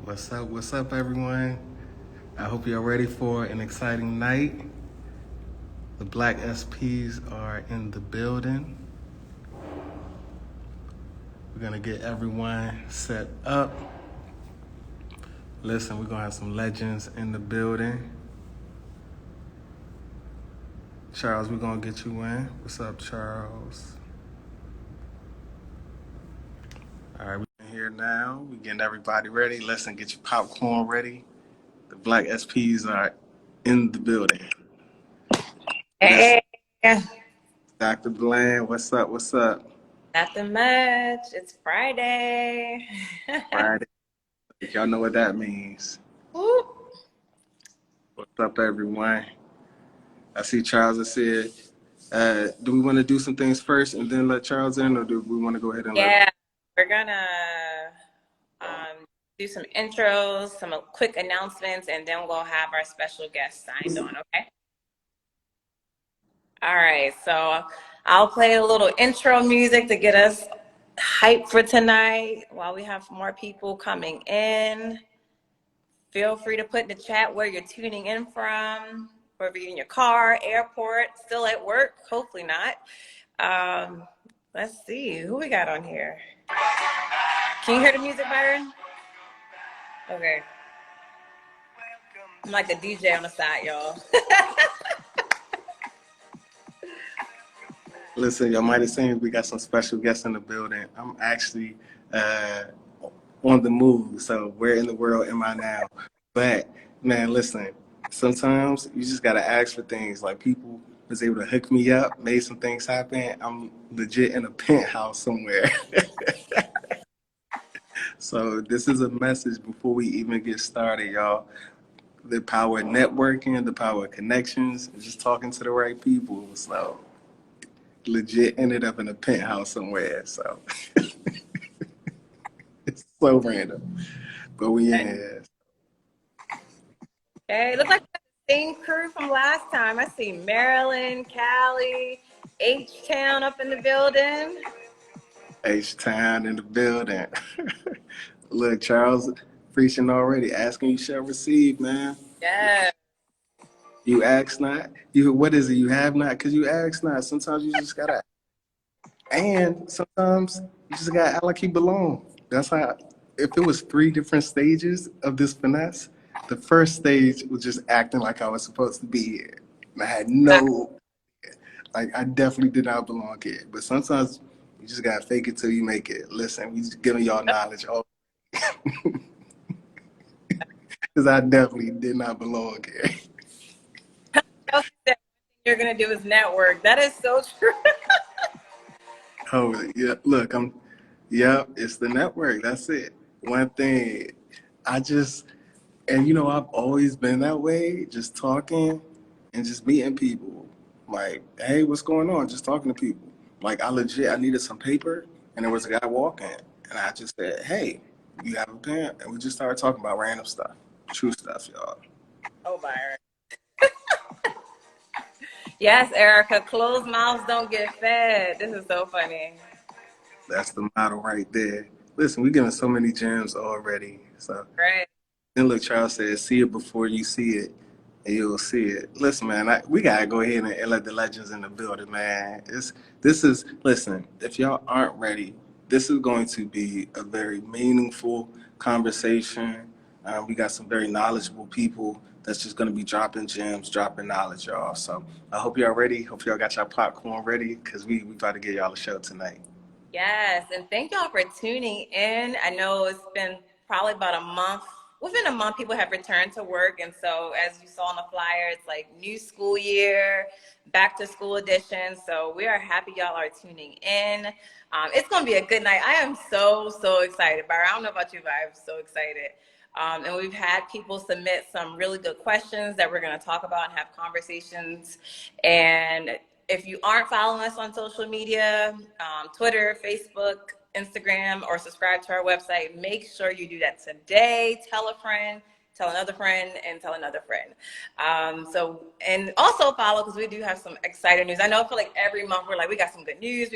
What's up, everyone? I hope you're ready for an exciting night. The Black SPs are in the building. We're gonna get everyone set up. Listen, we're gonna have some legends in the building. Charles, we're gonna get you in. What's up, Charles? All right, we're here now. We're getting everybody ready. Listen, get your popcorn ready. The Black SPs are in the building. Hey, Dr. Bland, what's up? What's up? nothing much. It's Friday. Friday. Y'all know what that means. Woo. What's up, everyone? I see Charles has said, do we want to do some things first and then let Charles in, or do we want to go ahead and let him? Yeah, we're gonna do some intros, some quick announcements, and then we'll have our special guest signed on, okay? All right, so I'll play a little intro music to get us hyped for tonight while we have more people coming in. Feel free to put in the chat where you're tuning in from, whether you're in your car, airport, still at work, hopefully not. Let's see, who we got on here? Can you hear the music, Byron? Okay. I'm like the DJ on the side, y'all. Listen, y'all might have seen we got some special guests in the building. I'm actually on the move, so where in the world am I now? But man, listen, sometimes you just gotta ask for things. Like people was able to hook me up, made some things happen. I'm legit in a penthouse somewhere. So this is a message before we even get started, y'all. The power of networking, the power of connections, and just talking to the right people. So legit ended up in a penthouse somewhere. So it's so random. But we in here. Okay, looks like the same crew from last time. I see Maryland, Cali, H-Town up in the building. H-Town in the building. Look, Charles preaching already. Asking you shall receive, man. Yeah. You ask not. What is it? You have not because you ask not. Sometimes you just gotta. And sometimes you just gotta act like you belong. That's how. If it was 3 different stages of this finesse, the first stage was just acting like I was supposed to be here. And I had no, like, I definitely did not belong here. But sometimes you just gotta fake it till you make it. Listen, we just giving y'all knowledge. Because I definitely did not belong here. You're gonna do is network. That is so true. Oh yeah, look, it's the network. That's it. One thing, and I've always been that way, just talking and just meeting people. Like, hey, what's going on? Just talking to people. Like, I needed some paper, and there was a guy walking, and I just said, hey, you have a pen? And we just started talking about random stuff, true stuff, y'all. Oh, Byron. Yes, Erica, closed mouths don't get fed. This is so funny. That's the motto right there. Listen, we're giving so many gems already. So, Right. then look, Charles says, see it before you see it, and you'll see it. Listen, man, we gotta go ahead and let the legends in the building, man. Listen, if y'all aren't ready, this is going to be a very meaningful conversation. We got some very knowledgeable people that's just gonna be dropping gems, dropping knowledge, y'all. So I hope y'all ready. Hope y'all got your popcorn ready, because we about to get y'all a show tonight. Yes, and thank y'all for tuning in. I know it's been probably about a month. Within a month, people have returned to work. And so as you saw on the flyer, it's like new school year, back to school edition. So we are happy y'all are tuning in. It's going to be a good night. I am so, so excited. Byron, I don't know about you, but I'm so excited. And we've had people submit some really good questions that we're going to talk about and have conversations. And if you aren't following us on social media, Twitter, Facebook, Instagram, or subscribe to our website, make sure you do that today. Tell a friend, tell another friend, and tell another friend. And also follow, because we do have some exciting news. I know I feel like every month we're like, we got some good news,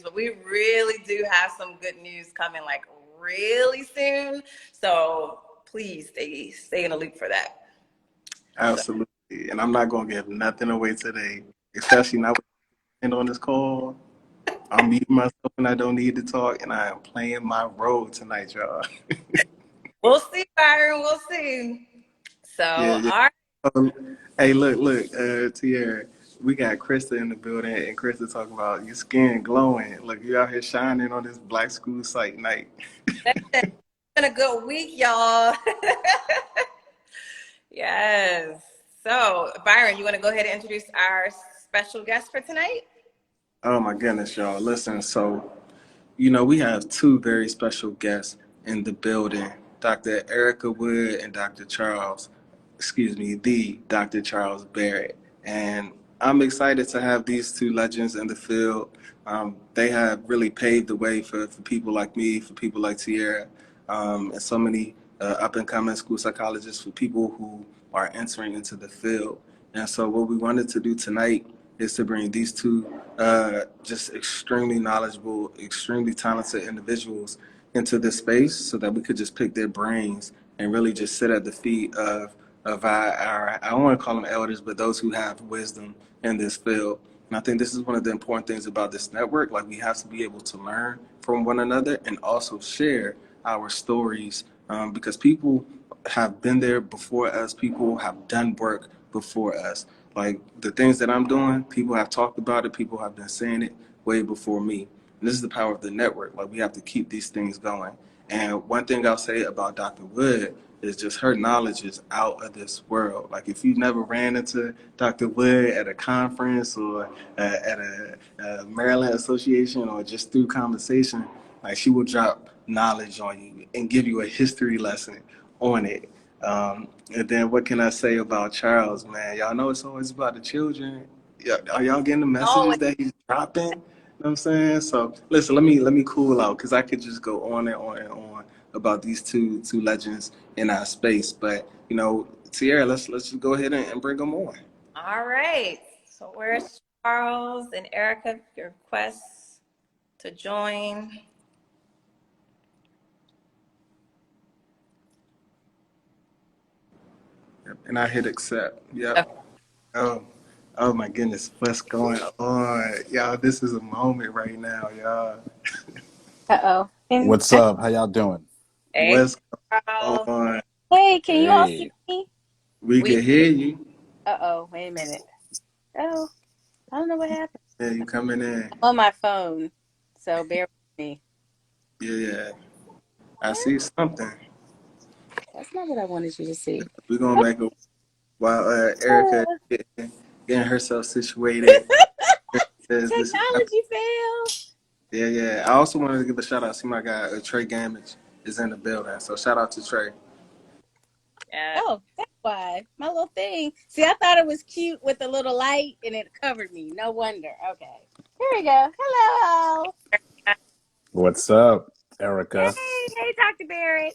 but we really do have some good news coming like really soon. So please stay in the loop for that. So. Absolutely. And I'm not gonna give nothing away today, especially not when I end on this call. I'm muting myself when I don't need to talk, and I am playing my role tonight, y'all. We'll see, Byron. We'll see. So, Yeah, yeah. all right. Hey, look, Tierra, we got Krista in the building, and Krista talking about your skin glowing. Look, you out here shining on this Black School Site night. It's been a good week, y'all. Yes. So, Byron, you want to go ahead and introduce our special guest for tonight? Oh my goodness, y'all. Listen, so we have two very special guests in the building, Dr. Erica Wood and Dr. Charles, excuse me, the Dr. Charles Barrett. And I'm excited to have these two legends in the field. They have really paved the way for people like me, for people like Tierra, and so many up and coming school psychologists, for people who are entering into the field. And so, what we wanted to do tonight is to bring these two just extremely knowledgeable, extremely talented individuals into this space so that we could just pick their brains and really just sit at the feet of our I don't want to call them elders, but those who have wisdom in this field. And I think this is one of the important things about this network. Like, we have to be able to learn from one another and also share our stories, because people have been there before us. People have done work before us. Like, the things that I'm doing, people have talked about it. People have been saying it way before me. And this is the power of the network. Like, we have to keep these things going. And one thing I'll say about Dr. Wood is just her knowledge is out of this world. Like, if you've never ran into Dr. Wood at a conference or at a Maryland Association or just through conversation, like, she will drop knowledge on you and give you a history lesson on it. And then what can I say about Charles, man? Y'all know it's always about the children. Yeah, are y'all getting the messages Always. that he's dropping? You know what I'm saying? So listen, let me cool out, because I could just go on and on and on about these two legends in our space. But Tierra, let's just go ahead and bring them on. All right. So, where's Charles and Erica? Your requests to join. Yep, and I hit accept. Yep. Oh, oh my goodness, what's going on, y'all? This is a moment right now, y'all. Uh-oh. What's up? How y'all doing? Hey, What's going Charles. on? Hey, can you all see Hey, me? We We can hear you. Uh-oh, wait a minute. Oh, I don't know what happened. Yeah, you coming in? I'm on my phone, so bear with me. Yeah, yeah. I What? see something. That's not what I wanted you to see. We're gonna make a while Erica Uh, getting herself situated. This technology fail. yeah, yeah. I also wanted to give a shout out. See, my guy Trey Gamage is in the building, so shout out to Trey. yeah. Oh, that's why. My little thing. See, I thought it was cute with the little light and it covered me. No wonder. Okay. Here we go. Hello. what's up, Erica? Hey, Dr. Barrett.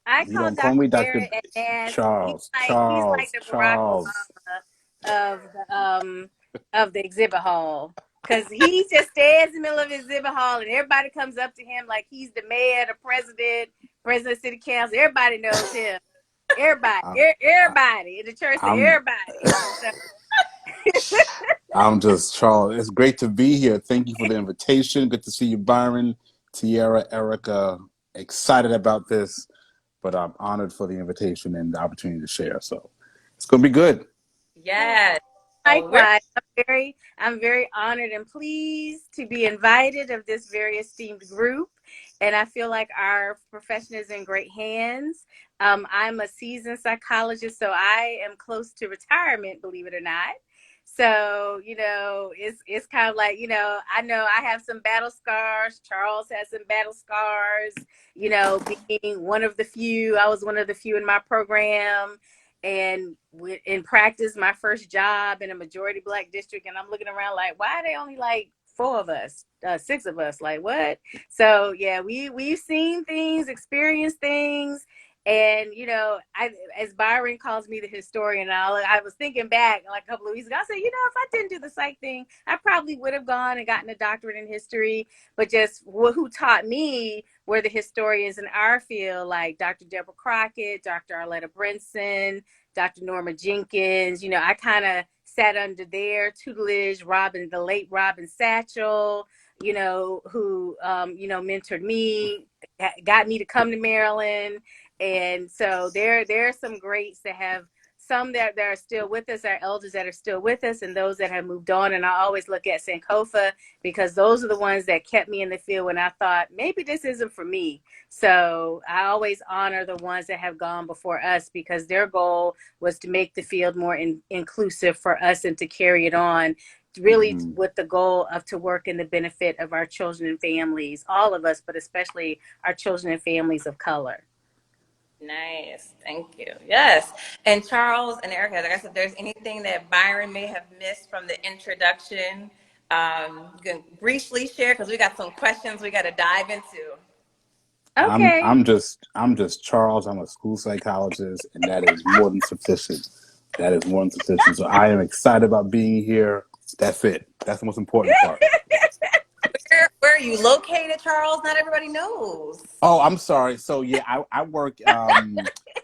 I You call don't call me Dr. Dr. Barrett an ass. Charles. He's like Charles. the Barack Charles. Obama of the exhibit hall. Cause he just stands in the middle of the exhibit hall and everybody comes up to him like he's the mayor, the president of city council. Everybody knows him. Everybody, I, I, everybody in the church, I'm everybody. So, I'm just Charles. It's great to be here. Thank you for the invitation. Good to see you, Byron, Tierra, Erica. Excited about this, but I'm honored for the invitation and the opportunity to share. So it's gonna be good. Yes. So we're likewise, I'm very honored and pleased to be invited of this very esteemed group. And I feel like our profession is in great hands. I'm a seasoned psychologist, so I am close to retirement, believe it or not. So, it's kind of like, I know I have some battle scars. Charles has some battle scars, being one of the few. I was one of the few in my program and in practice, my first job in a majority Black district, and I'm looking around like, why are they only like four of us, six of us? Like, what? So yeah, we've seen things, experienced things, And as Byron calls me the historian, I was thinking back like a couple of weeks ago. I said, if I didn't do the psych thing, I probably would have gone and gotten a doctorate in history. But just who taught me were the historians in our field, like Dr. Deborah Crockett, Dr. Arletta Brinson, Dr. Norma Jenkins. I kind of sat under their tutelage. The late Robin Satchel, who mentored me, got me to come to Maryland. And so there are some greats that have some that are still with us, our elders that are still with us, and those that have moved on. And I always look at Sankofa because those are the ones that kept me in the field when I thought maybe this isn't for me. So I always honor the ones that have gone before us because their goal was to make the field more inclusive for us and to carry it on, really with the goal of to work in the benefit of our children and families, all of us, but especially our children and families of color. Nice. Thank you. Yes. And Charles and Erica, like I said, if there's anything that Byron may have missed from the introduction, you can briefly share because we got some questions we got to dive into. Okay. I'm just Charles. I'm a school psychologist, and that is more than sufficient. That is more than sufficient. So I am excited about being here. That's it. That's the most important part. Where are you located, Charles? Not everybody knows. Oh, I'm sorry. So yeah, I work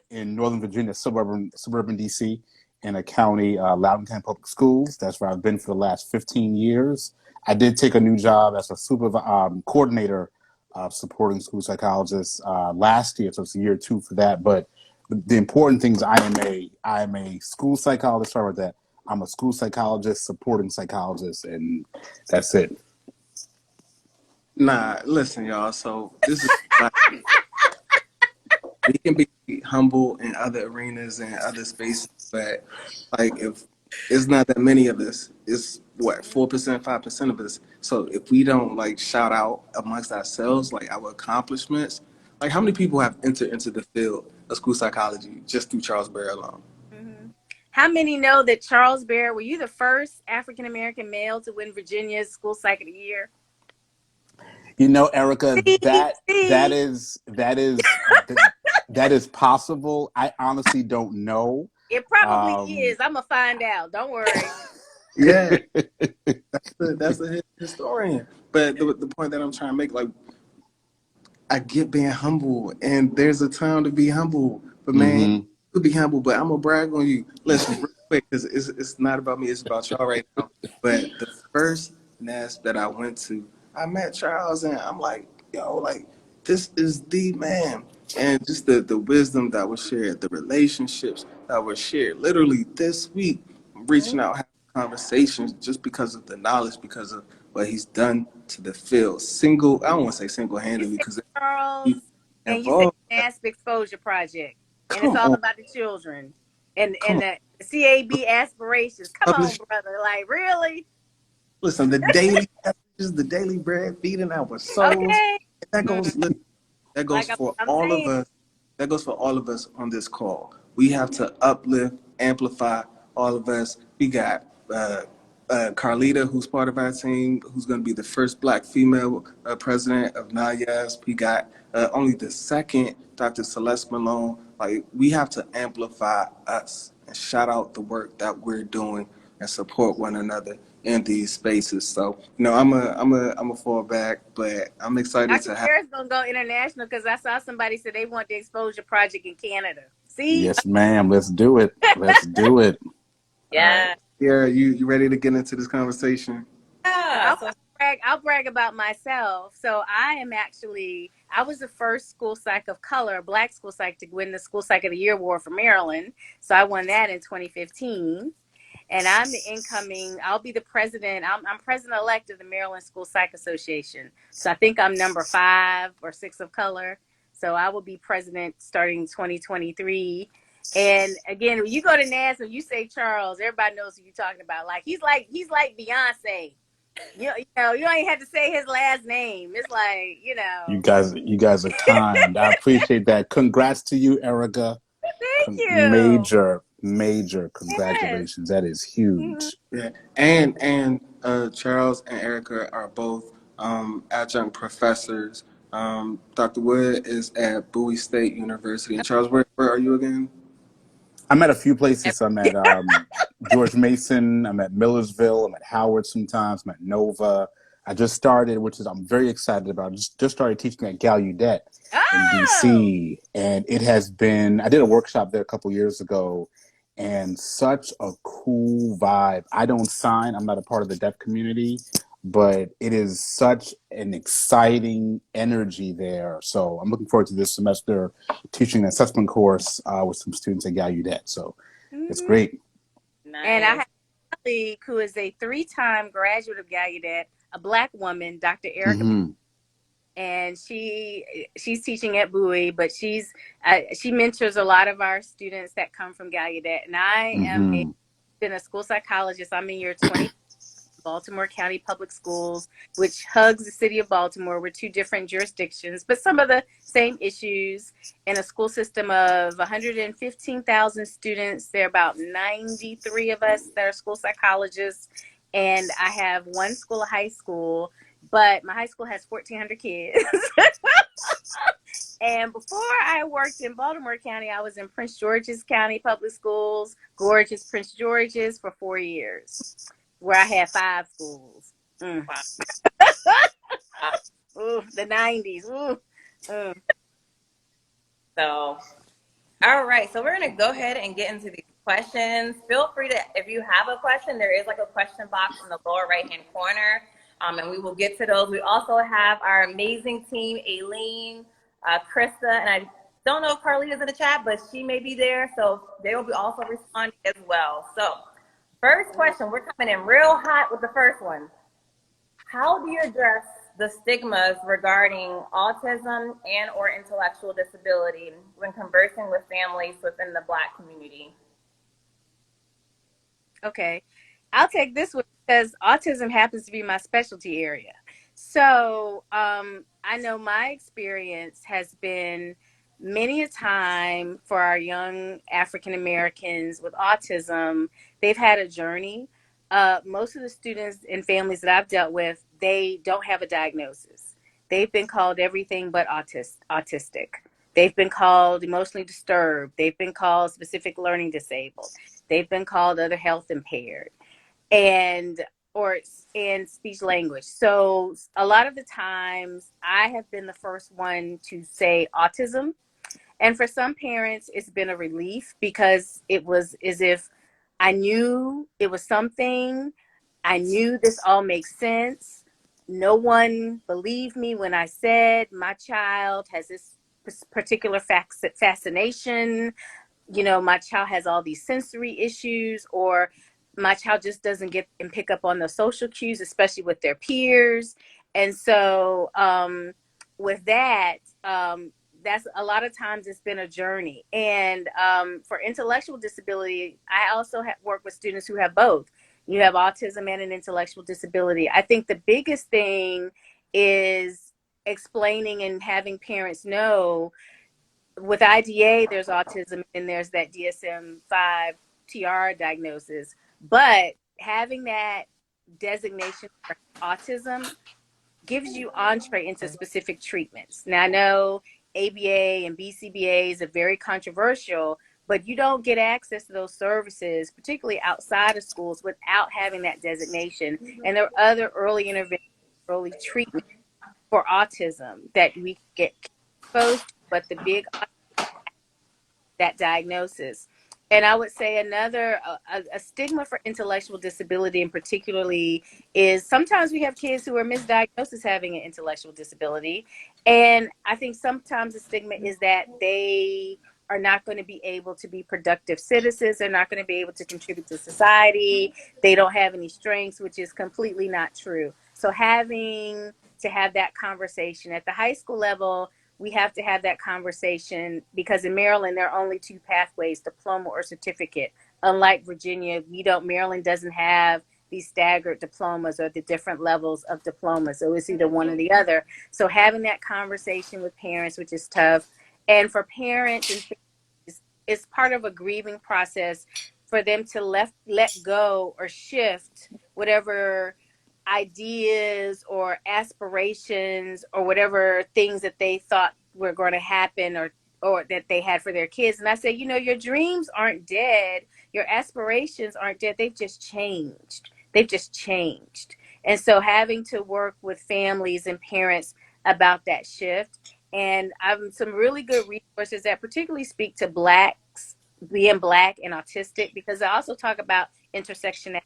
in Northern Virginia, suburban DC, in a county, Loudoun County Public Schools. That's where I've been for the last 15 years. I did take a new job as a coordinator of supporting school psychologists last year, so it's year 2 for that. But the important thing is I am a school psychologist. Sorry about that. I'm a school psychologist supporting psychologists, and that's it. Nah, listen, y'all. So this is we can be humble in other arenas and other spaces, but like if it's not that many of us, it's what 4%, 5% of us. So if we don't like shout out amongst ourselves, like our accomplishments, like how many people have entered into the field of school psychology just through Charles Berry alone? Mm-hmm. How many know that Charles Berry, were you the first African American male to win Virginia's School Psych of the Year? Erica, that is possible. I honestly don't know. It probably is. I'm gonna find out. Don't worry. Yeah, that's the historian. But the point that I'm trying to make, like, I get being humble, and there's a time to be humble. But man, you be humble. But I'm gonna brag on you. Listen, real quick, because it's not about me. It's about y'all right now. But the first nest that I went to, I met Charles, and I'm like, yo, like this is the man. And just the wisdom that was shared, the relationships that were shared. Literally this week, I'm reaching out, having conversations just because of the knowledge, because of what he's done to the field. I don't want to say single-handedly because Charles, and you say involved. NASP Exposure Project, and it's Come all on, about the children and come on. the CAB aspirations. Come on, Publish. brother. Like, really? Listen, the daily messages, the daily bread, feeding our souls. Okay. That goes. That goes Like for I'm all of saying. us. That goes for all of us on this call. We have to uplift, amplify all of us. We got Carlita, who's part of our team, who's going to be the first Black female president of NAYASP. We got only the second, Dr. Celeste Malone. Like, we have to amplify us and shout out the work that we're doing and support one another in these spaces. So, I'm a fall back, but I'm excited Dr. to have. Sarah's gonna go international because I saw somebody say they want the Exposure Project in Canada. See? Yes, ma'am. Let's do it. Let's do it. Yeah. Yeah, you ready to get into this conversation? Yeah. So I'll brag about myself. So I was the first school psych of color, Black school psych, to win the School Psych of the Year award for Maryland. So I won that in 2015. And I'll be the president. I'm president-elect of the Maryland School Psych Association. So I think I'm number 5 or 6 of color. So I will be president starting 2023. And again, when you go to NASA, you say Charles, everybody knows who you're talking about. Like he's like Beyonce. You don't even have to say his last name. It's like, You guys are kind. I appreciate that. Congrats to you, Erica. Thank you. Major congratulations. Yes. That is huge. Yeah, and Charles and Erica are both adjunct professors Dr. Wood is at Bowie State University. And Charles, where are you again? I'm at a few places. I'm at George Mason. I'm at Millersville. I'm at Howard sometimes. I'm at Nova. I just started, which is I'm very excited about. Just started teaching at Gallaudet in Oh, DC, and it has been. I did a workshop there a couple years ago, and such a cool vibe. I don't sign. I'm not a part of the deaf community, but it is such an exciting energy there. So I'm looking forward to this semester teaching an assessment course with some students at Gallaudet. So it's mhm. great. And I Nice. have a colleague who is a 3-time graduate of Gallaudet, a Black woman, Dr. Erica, Mm-hmm. and she's teaching at Bowie, but she mentors a lot of our students that come from Gallaudet. And I am Mm-hmm. been a school psychologist. I'm in year 20. Baltimore County Public Schools, which hugs the city of Baltimore. We're two different jurisdictions, but some of the same issues. In a school system of 115,000 students, there are about 93 of us that are school psychologists. And I have one school, a high school, but my high school has 1,400 kids. And before I worked in Baltimore County, I was in Prince George's County Public Schools, gorgeous Prince George's, for 4 years, where I had 5 schools. Mm. Wow. Ooh, the 90s. Ooh. Mm. So, all right. So we're going to go ahead and get into these questions. Feel free to, if you have a question, there is like a question box in the lower right-hand corner, and we will get to those. We also have our amazing team, Aileen, Krista, and I don't know if Carlita's in the chat, but she may be there. So they will be also responding as well. So first question, we're coming in real hot with the first one. How do you address the stigmas regarding autism and or intellectual disability when conversing with families within the Black community? Okay. I'll take this one because autism happens to be my specialty area. So I know my experience has been many a time for our young African Americans with autism, they've had a journey. Most of the students and families that I've dealt with, they don't have a diagnosis. They've been called everything but autistic. They've been called emotionally disturbed. They've been called specific learning disabled. They've been called other health impaired and or in speech language. So a lot of the times I have been the first one to say autism. And for some parents, it's been a relief because it was as if I knew it was something. I knew this all makes sense. No one believed me when I said my child has this particular fascination, my child has all these sensory issues, or my child just doesn't get and pick up on the social cues, especially with their peers. And so with that, that's a lot of times it's been a journey. And for intellectual disability, I also work with students who have both. You have autism and an intellectual disability. I think the biggest thing is explaining and having parents know with IDA, there's autism and there's that DSM-5 TR diagnosis. But having that designation for autism gives you entree into specific treatments. Now, I know ABA and BCBAs are very controversial, but you don't get access to those services, particularly outside of schools, without having that designation. And there are other early intervention, early treatment for autism that we get exposed to, but the big that diagnosis. And I would say another a stigma for intellectual disability, and particularly, is sometimes we have kids who are misdiagnosed as having an intellectual disability, and I think sometimes the stigma is that they are not going to be able to be productive citizens. They're not going to be able to contribute to society. They don't have any strengths, which is completely not true. So having to have that conversation at the high school level, we have to have that conversation because in Maryland, there are only 2 pathways, diploma or certificate. Unlike Virginia, Maryland doesn't have these staggered diplomas or the different levels of diplomas. So it's either one or the other. So having that conversation with parents, which is tough. And for parents, it's part of a grieving process for them to let go or shift whatever ideas or aspirations or whatever things that they thought were going to happen or that they had for their kids. And I said, you know, your dreams aren't dead. Your aspirations aren't dead. They've just changed. They've just changed. And so having to work with families and parents about that shift. And I've some really good resources that particularly speak to Blacks, being Black and autistic, because I also talk about intersectionality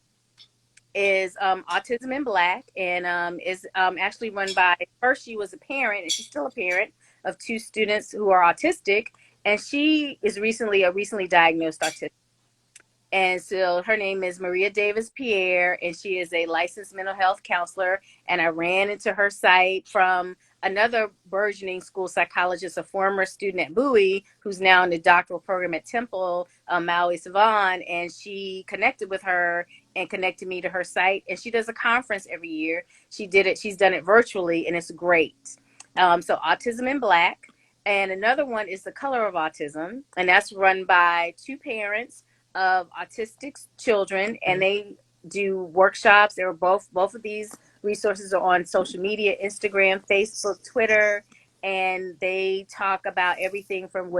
is Autism in Black, and is actually run by, first she was a parent, and she's still a parent of two students who are autistic, and she is recently diagnosed autistic. And so her name is Maria Davis Pierre, and she is a licensed mental health counselor. And I ran into her site from another burgeoning school psychologist, a former student at Bowie, who's now in the doctoral program at Temple, Maui Savan. And she connected with her and connected me to her site. And she does a conference every year. She's done it virtually, and it's great. So Autism in Black. And another one is The Color of Autism, and that's run by two parents of autistic children, and they do workshops. They were both of these resources are on social media: Instagram, Facebook, Twitter, and they talk about everything from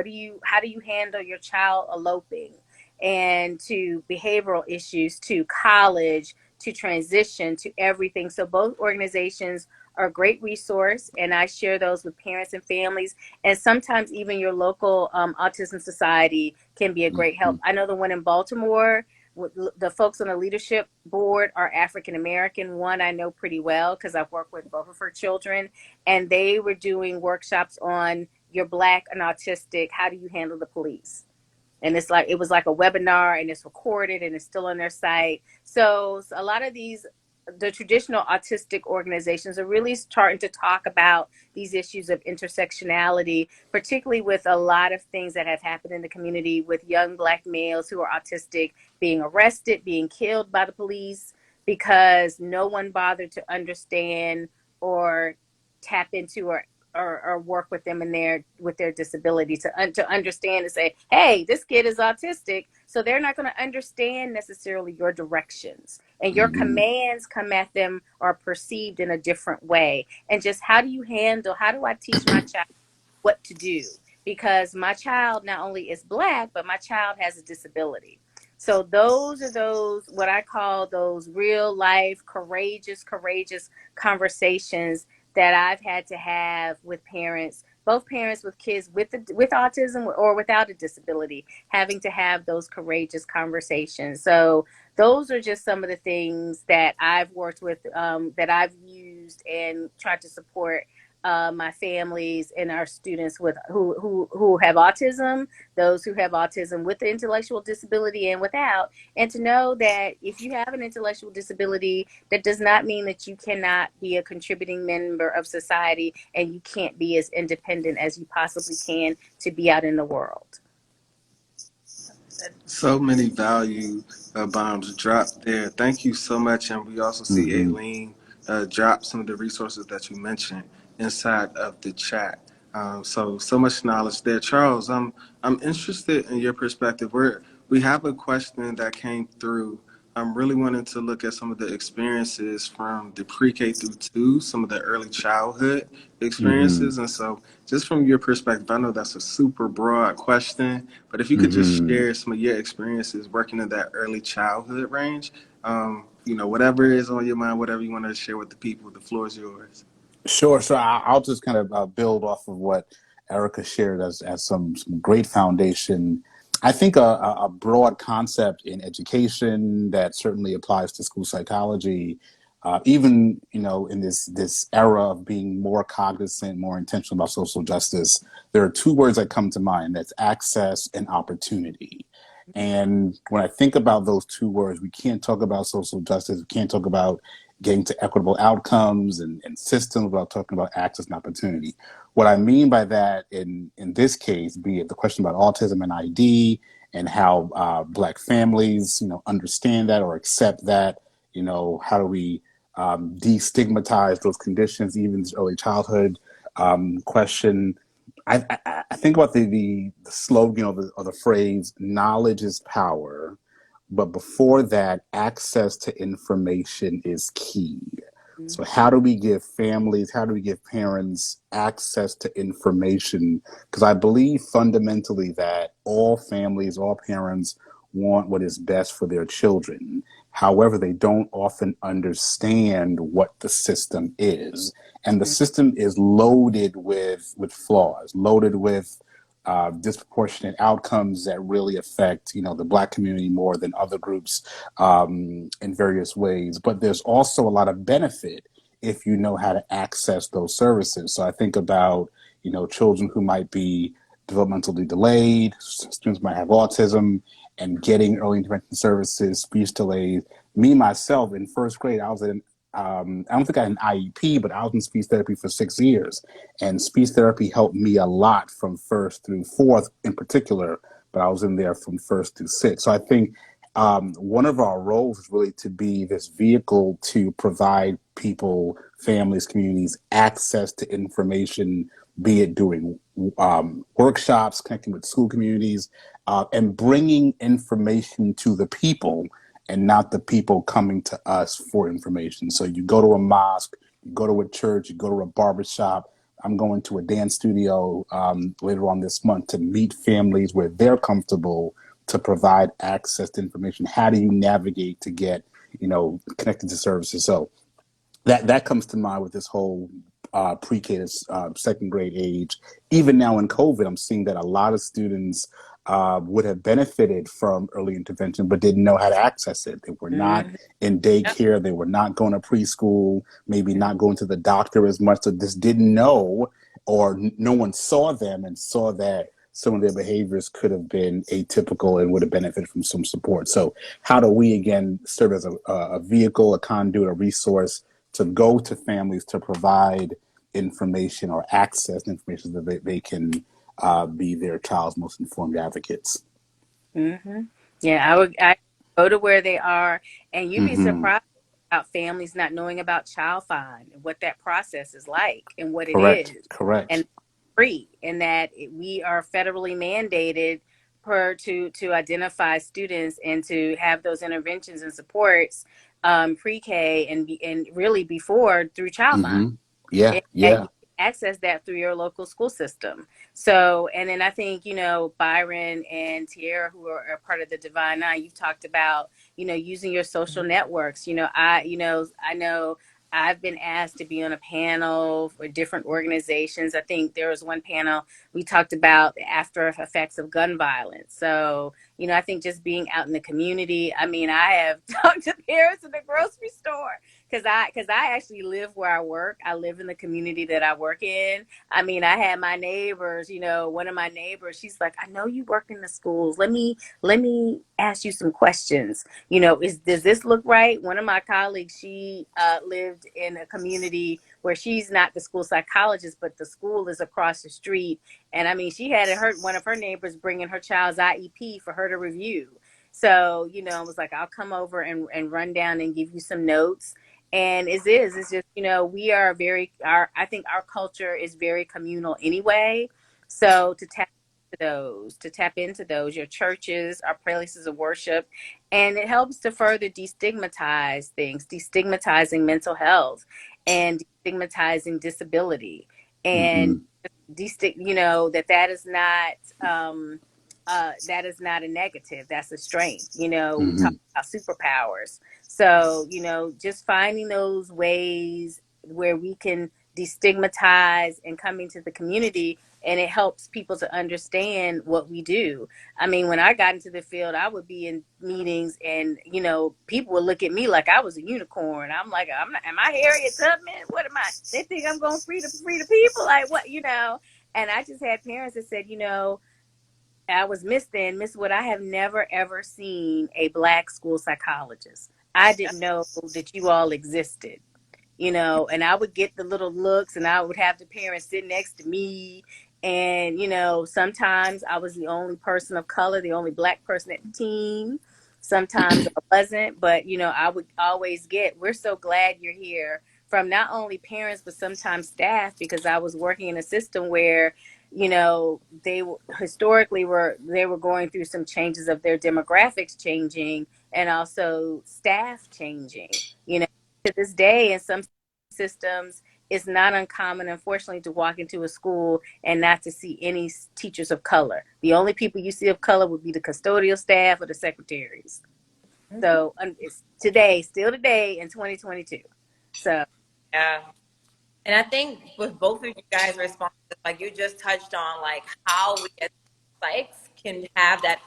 how do you handle your child eloping, and to behavioral issues, to college, to transition, to everything. So both organizations are a great resource, and I share those with parents and families, and sometimes even your local autism society can be a great help. I know the one in Baltimore, the folks on the leadership board are African American. One I know pretty well because I've worked with both of her children, and they were doing workshops on you're Black and autistic, how do you handle the police? And it was like a webinar, and it's recorded, and it's still on their site. So a lot of the traditional autistic organizations are really starting to talk about these issues of intersectionality, particularly with a lot of things that have happened in the community with young Black males who are autistic being arrested, being killed by the police because no one bothered to understand or tap into or work with them with their disability to understand and say, hey, this kid is autistic, so they're not going to understand necessarily your directions, and your commands come at them or perceived in a different way. And just how do I teach my child what to do? Because my child not only is Black, but my child has a disability. So those are what I call those real life courageous conversations that I've had to have with parents, both parents with kids with autism or without a disability, having to have those courageous conversations. So those are just some of the things that I've worked with, that I've used and tried to support my families and our students who have autism, those who have autism with the intellectual disability and without, and to know that if you have an intellectual disability, that does not mean that you cannot be a contributing member of society and you can't be as independent as you possibly can to be out in the world. So many value bombs dropped there. Thank you so much. And we also see Aileen drop some of the resources that you mentioned inside of the chat. So much knowledge there. Charles, I'm interested in your perspective. We have a question that came through. I'm really wanting to look at some of the experiences from the pre-K through 2, some of the early childhood experiences. And so just from your perspective, I know that's a super broad question, but if you could just share some of your experiences working in that early childhood range, whatever is on your mind, whatever you want to share with the people, the floor is yours. Sure. So I'll just kind of build off of what Erica shared as some great foundation. I think a broad concept in education that certainly applies to school psychology, even in this era of being more cognizant, more intentional about social justice. There are two words that come to mind. That's access and opportunity. And when I think about those two words, we can't talk about social justice. We can't talk about getting to equitable outcomes and systems without talking about access and opportunity. What I mean by that in this case, be it the question about autism and ID and how Black families, understand that or accept that, how do we destigmatize those conditions, even this early childhood question. I think about the slogan or the phrase, knowledge is power. But before that, access to information is key. So how do we give families, how do we give parents access to information? Because I believe fundamentally that all families, all parents want what is best for their children. However, they don't often understand what the system is. And the system is loaded with flaws, loaded with disproportionate outcomes that really affect, the Black community more than other groups in various ways. But there's also a lot of benefit if you know how to access those services. So I think about, children who might be developmentally delayed, students might have autism, and getting early intervention services, speech delays. Me, myself, in first grade, I was in I don't think I had an IEP, but I was in speech therapy for 6 years. And speech therapy helped me a lot from first through fourth in particular, but I was in there from first through sixth. So I think one of our roles is really to be this vehicle to provide people, families, communities access to information, be it doing workshops, connecting with school communities, and bringing information to the people and not the people coming to us for information. So you go to a mosque, you go to a church, you go to a barbershop. I'm going to a dance studio later on this month to meet families where they're comfortable to provide access to information. How do you navigate to get, connected to services? So that comes to mind with this whole pre-K to second grade age. Even now in COVID, I'm seeing that a lot of students would have benefited from early intervention, but didn't know how to access it. They were not in daycare. They were not going to preschool, maybe not going to the doctor as much. So just didn't know, or no one saw them and saw that some of their behaviors could have been atypical and would have benefited from some support. So how do we, again, serve as a vehicle, a conduit, a resource to go to families to provide information or access information so that they can be their child's most informed advocates? Yeah, I go to where they are, and you'd be Mm-hmm. surprised about families not knowing about Child Find and what that process is like and what it Correct. is, Correct. and free, and that we are federally mandated to identify students and to have those interventions and supports pre-K and really before through Child Find, Mm-hmm. Yeah. and that Yeah. you can access that through your local school system. So, and then I think, Byron and Tierra, who are a part of the Divine Nine, you've talked about, using your social networks. I know I've been asked to be on a panel for different organizations. I think there was one panel we talked about the after effects of gun violence. So, I think just being out in the community. I mean, I have talked to parents in the grocery store because I actually live where I work. I live in the community that I work in. I mean, I had my neighbors, one of my neighbors, she's like, I know you work in the schools. Let me ask you some questions. Does this look right? One of my colleagues, she lived in a community where she's not the school psychologist, but the school is across the street. And I mean, she had one of her neighbors bringing her child's IEP for her to review. So, I was like, I'll come over and run down and give you some notes. And it's just, we are I think our culture is very communal anyway. So to tap into those, your churches, our places of worship, and it helps to further destigmatize things, destigmatizing mental health and destigmatizing disability, and Mm-hmm. that is not, that is not a negative. That's a strength. We talk Mm-hmm. about superpowers. So, just finding those ways where we can destigmatize and come into the community, and it helps people to understand what we do. I mean, when I got into the field, I would be in meetings and, people would look at me like I was a unicorn. I'm like, am I Harriet Tubman? What am I? They think I'm going to free the people. Like what? And I just had parents that said, I was Miss Wood. I have never ever seen a Black school psychologist. I didn't know that you all existed, and I would get the little looks, and I would have the parents sit next to me. And, sometimes I was the only person of color, the only Black person at the team. Sometimes I wasn't, but, I would always we're so glad you're here, from not only parents, but sometimes staff, because I was working in a system where, they historically they were going through some changes of their demographics changing, and also staff changing, to this day. And some systems, it's not uncommon, unfortunately, to walk into a school and not to see any teachers of color. The only people you see of color would be the custodial staff or the secretaries. So it's still today in 2022. So Yeah. And I think with both of you guys' responses, like you just touched on, like how we as psychs can have that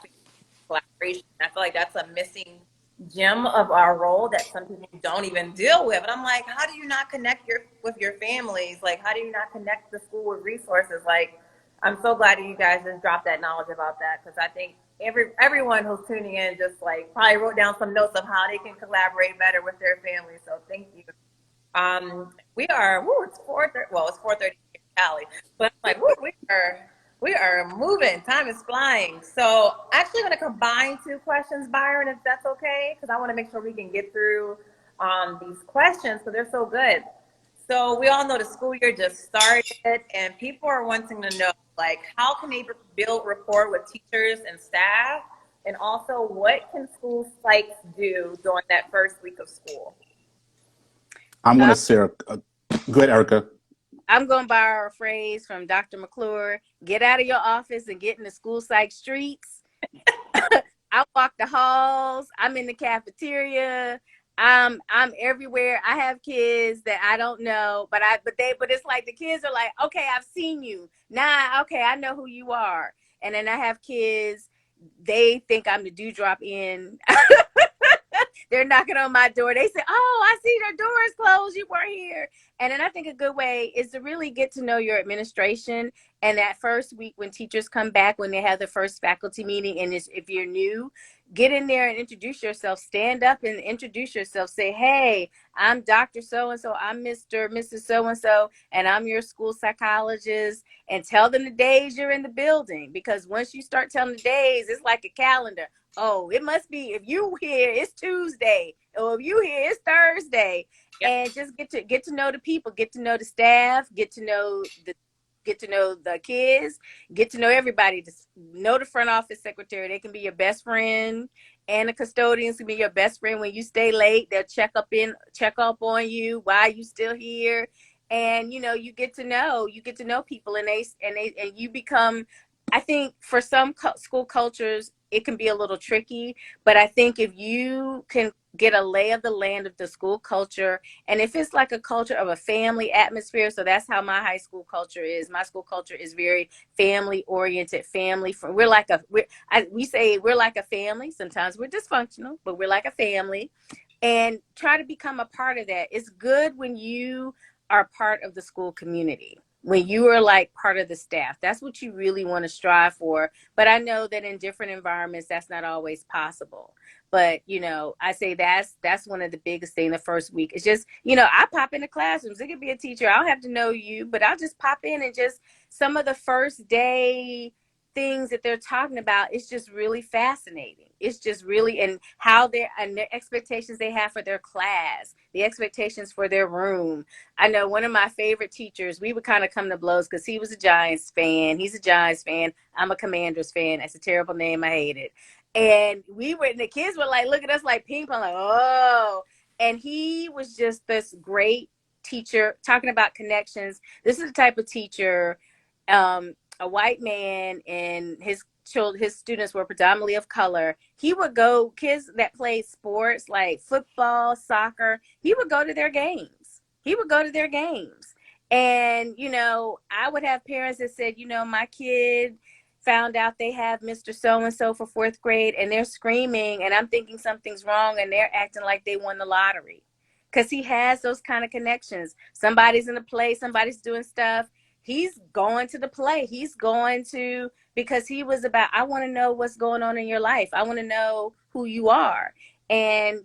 collaboration. I feel like that's a missing gem of our role that some people don't even deal with. And I'm like, how do you not connect with your families? Like, how do you not connect the school with resources? Like, I'm so glad that you guys just dropped that knowledge about that, because I think everyone who's tuning in just like probably wrote down some notes of how they can collaborate better with their families. So thank you. We are, it's 4:30, well, it's 4:30 in Cali, but I'm like, we are moving. Time is flying. So actually going to combine two questions, Byron, if that's okay, because I want to make sure we can get through these questions because they're so good. So we all know the school year just started and people are wanting to know, like, how can they build rapport with teachers and staff? And also, what can school psychs do during that first week of school? I'm going to say, go ahead, Erica. I'm going to borrow a phrase from Dr. McClure. Get out of your office and get in the school psych streets. I walk the halls. I'm in the cafeteria. I'm everywhere. I have kids that I don't know, but it's like the kids are like, okay, I've seen you. Nah, okay, I know who you are. And then I have kids, they think I'm the dewdrop in. They're knocking on my door. They say, oh, I see their door is closed. You weren't here. And then I think a good way is to really get to know your administration. And that first week when teachers come back, when they have the first faculty meeting, and if you're new, get in there and introduce yourself. Stand up and introduce yourself. Say, hey, I'm Dr. So-and-so. I'm Mrs. So-and-so, and I'm your school psychologist. And tell them the days you're in the building. Because once you start telling the days, it's like a calendar. Oh, it must be, if you here, it's Tuesday. Or if you here, it's Thursday. Yep. And just get to know the people, get to know the staff, get to know the kids, get to know everybody. Just know the front office secretary. They can be your best friend, and the custodians can be your best friend. When you stay late, they'll check up on you. Why are you still here? And you get to know people, and you become. I think for some school cultures, it can be a little tricky, but I think if you can get a lay of the land of the school culture, and if it's like a culture of a family atmosphere, so that's how my high school culture is. My school culture is very family oriented, we say we're like a family. Sometimes we're dysfunctional, but we're like a family, and try to become a part of that. It's good when you are part of the school community, when you are like part of the staff. That's what you really want to strive for. But I know that in different environments, that's not always possible. But, I say that's one of the biggest things the first week. It's just, I pop into classrooms. It could be a teacher. I don't have to know you, but I'll just pop in, and just some of the first day things that they're talking about, it's just really fascinating. It's just really, and how their expectations they have for their class, the expectations for their room. I know one of my favorite teachers, we would kind of come to blows because he was a Giants fan. He's a Giants fan. I'm a Commanders fan. That's a terrible name. I hate it. And the kids were like, look at us like ping pong, like, oh. And he was just this great teacher talking about connections. This is the type of teacher, a white man, and his students were predominantly of color. He would go, kids that played sports like football, soccer, he would go to their games. And, I would have parents that said, my kid found out they have Mr. So-and-so for fourth grade, and they're screaming, and I'm thinking something's wrong, and they're acting like they won the lottery. Because he has those kind of connections. Somebody's in the play, somebody's doing stuff. He's going to the play. Because he was about, I want to know what's going on in your life. I want to know who you are. And,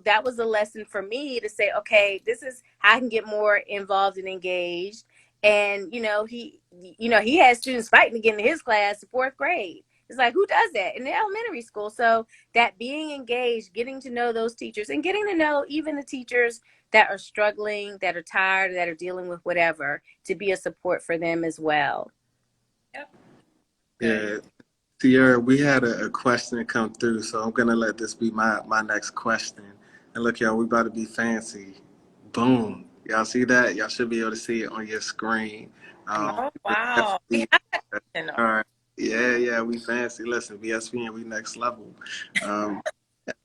that was a lesson for me to say, okay, this is how I can get more involved and engaged. And, he had students fighting to get into his class in fourth grade. It's like, who does that in the elementary school? So that being engaged, getting to know those teachers, and getting to know even the teachers that are struggling, that are tired, that are dealing with whatever, to be a support for them as well. Yep. Yeah. Sierra, we had a question come through, so I'm going to let this be my next question. And look, y'all, we about to be fancy. Boom. Y'all see that? Y'all should be able to see it on your screen. Oh, We're wow. See, definitely, I didn't know. all right. Yeah, we fancy. Listen, VSPN, we next level. Um,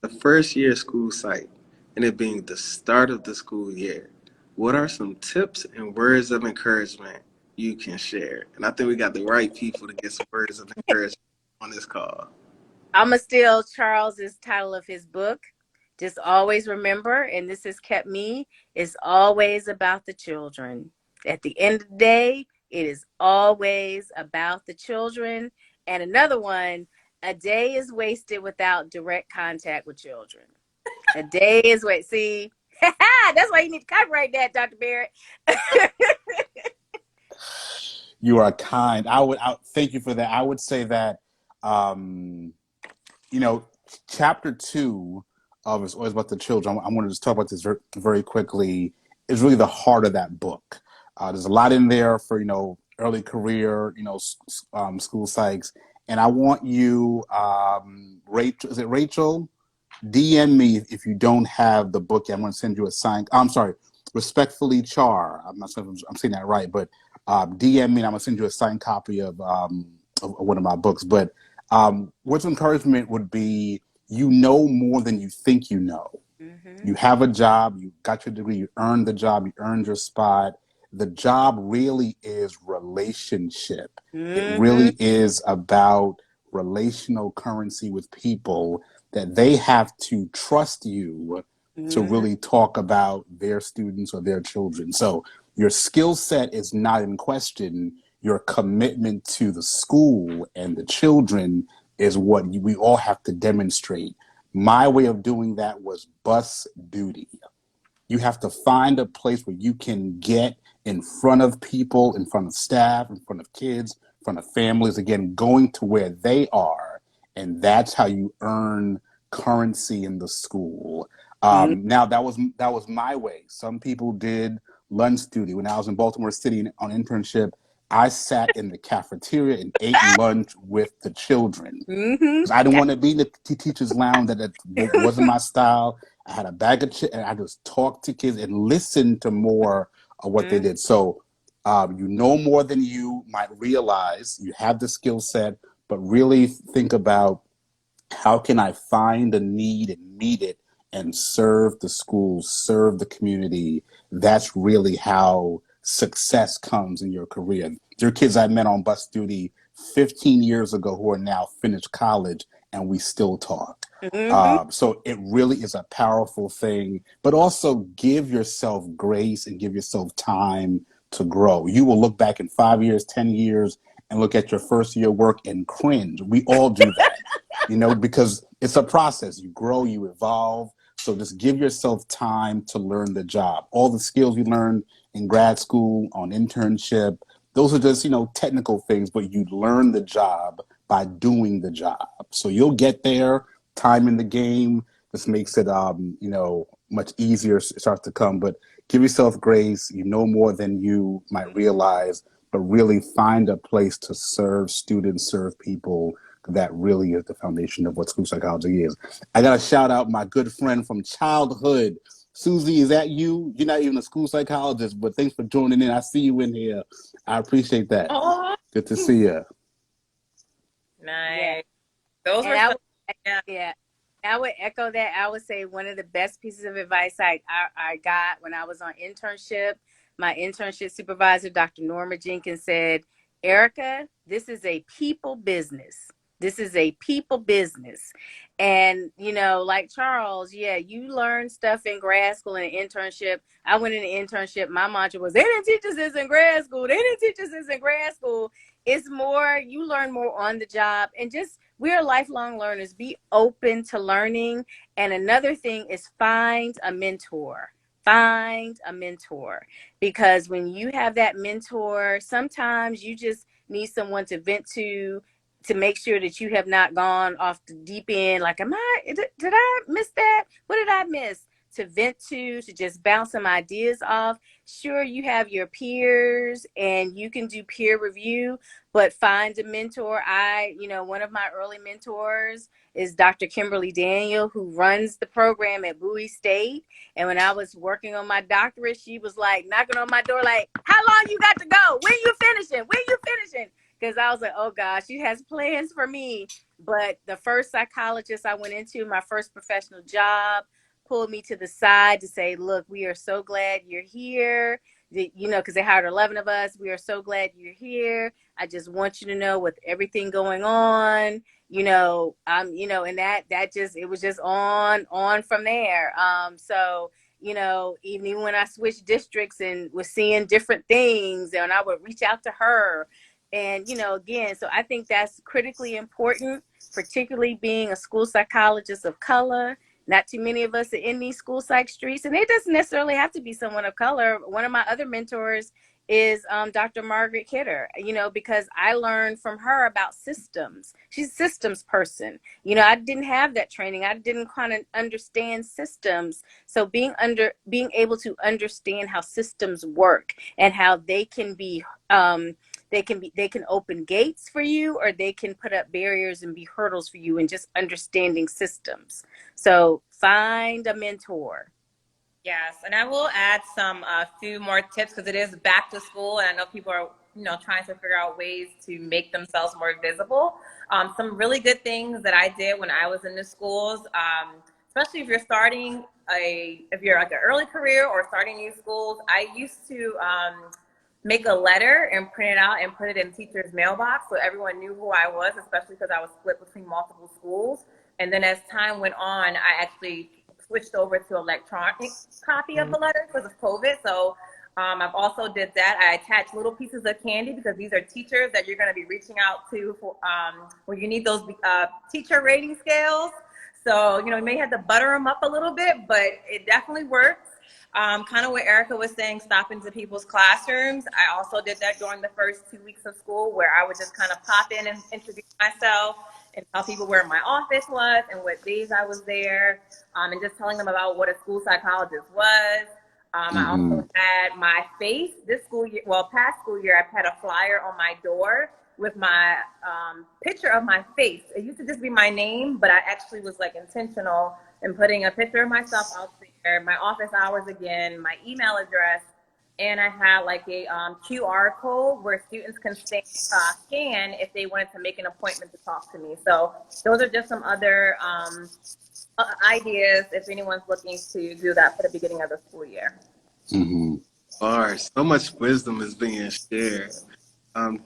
the first year school site, and it being the start of the school year, what are some tips and words of encouragement you can share? And I think we got the right people to get some words of encouragement on this call. I'm going to steal Charles's title of his book. Just always remember, and this has kept me, it's always about the children. At the end of the day, it is always about the children. And another one, a day is wasted without direct contact with children. A day is wasted. See, that's why you need to copyright that, Dr. Barrett. You are kind. I thank you for that. I would say that, um, you know, chapter 2 of It's Always About the Children, I wanted to talk about this very, very quickly, is really the heart of that book. There's a lot in there for, early career, school psychs. And I want you, Rachel, is it Rachel? DM me if you don't have the book yet. I'm going to send you a signed. I'm sorry, respectfully, Char. I'm not sure if I'm saying that right, but DM me and I'm going to send you a signed copy of one of my books. But words of encouragement would be, you know more than you think you know. Mm-hmm. You have a job, you got your degree, you earned the job, you earned your spot. The job really is relationship. It Mm-hmm. really is about relational currency with people, that they have to trust you to Mm-hmm. really talk about their students or their children. So your skill set is not in question. Your commitment to the school and the children is what we all have to demonstrate. My way of doing that was bus duty. You have to find a place where you can get in front of people, in front of staff, in front of kids, in front of families, again, going to where they are. And that's how you earn currency in the school. Now that was my way. Some people did lunch duty. When I was in Baltimore City on internship, I sat in the cafeteria and ate lunch with the children. Mm-hmm. Because I didn't want to be in the teacher's lounge. That wasn't my style. I had a bag of chips, and I just talked to kids and listened to more of what they did. So, you know more than you might realize. You have the skill set, but really think about, how can I find a need and meet it and serve the school, serve the community? That's really how success comes in your career. There are kids I met on bus duty 15 years ago who are now finished college, and we still talk. Mm-hmm. So it really is a powerful thing, but also give yourself grace and give yourself time to grow. You will look back in 5 years, 10 years, and look at your first year work and cringe. We all do that, because it's a process. You grow, you evolve. So just give yourself time to learn the job. All the skills you learned in grad school, on internship, those are just, technical things, but you learn the job by doing the job. So you'll get there. Time in the game just makes it, much easier starts to come. But give yourself grace. You know more than you might realize, but really find a place to serve students, serve people. That really is the foundation of what school psychology is. I got to shout out my good friend from childhood. Susie, is that you? You're not even a school psychologist, but thanks for joining in. I see you in here. I appreciate that. Oh, Good to see you. nice. Yeah. Those And were I some, would, yeah. yeah, I would echo that. I would say one of the best pieces of advice I got when I was on internship, my internship supervisor, Dr. Norma Jenkins, said, Erica, this is a people business. This is a people business. And, like Charles, yeah, you learn stuff in grad school and internship. I went in an internship. My mantra was, they didn't teach us this in grad school. They didn't teach us this in grad school. It's more, you learn more on the job, and just, we're lifelong learners. Be open to learning. And another thing is find a mentor. Find a mentor. Because when you have that mentor, sometimes you just need someone to vent to make sure that you have not gone off the deep end. Like, did I miss that? What did I miss? to vent to just bounce some ideas off. Sure, you have your peers and you can do peer review, but find a mentor. One of my early mentors is Dr. Kimberly Daniel, who runs the program at Bowie State. And when I was working on my doctorate, she was like knocking on my door, like, how long you got to go? When you finishing? When you finishing? Because I was like, oh gosh, she has plans for me. But the first psychologist I went into, my first professional job, pulled me to the side to say, look, we are so glad you're here. Because they hired 11 of us. We are so glad you're here. I just want you to know, with everything going on, and that just, it was just on from there. So, even when I switched districts and was seeing different things, and I would reach out to her. And, again, so I think that's critically important, particularly being a school psychologist of color. Not too many of us are in these school psych streets, and it doesn't necessarily have to be someone of color. One of my other mentors is Dr. Margaret Kidder, because I learned from her about systems. She's a systems person. I didn't have that training. I didn't kind of understand systems. So being able to understand how systems work and how they can be, they can open gates for you, or they can put up barriers and be hurdles for you, and just understanding systems. So find a mentor. Yes, and I will add some few more tips, because it is back to school, and I know people are trying to figure out ways to make themselves more visible. Some really good things that I did when I was in the schools, especially if you're if you're like an early career or starting new schools, I used to make a letter and print it out and put it in teacher's mailbox so everyone knew who I was, especially because I was split between multiple schools. And then as time went on, I actually switched over to electronic copy of the letter because of COVID. So I've also did that. I attach little pieces of candy, because these are teachers that you're going to be reaching out to for when you need those teacher rating scales. So, you may have to butter them up a little bit, but it definitely works. Kind of what Erica was saying, stop into people's classrooms. I also did that during the first 2 weeks of school, where I would just kind of pop in and introduce myself and tell people where my office was and what days I was there, and just telling them about what a school psychologist was. I also had my face this school year, past school year, I've had a flyer on my door with my picture of my face. It used to just be my name, but I actually was like intentional in putting a picture of myself out there, my office hours again, my email address, and I had like a QR code where students can scan if they wanted to make an appointment to talk to me. So those are just some other ideas if anyone's looking to do that for the beginning of the school year. All right, so much wisdom is being shared.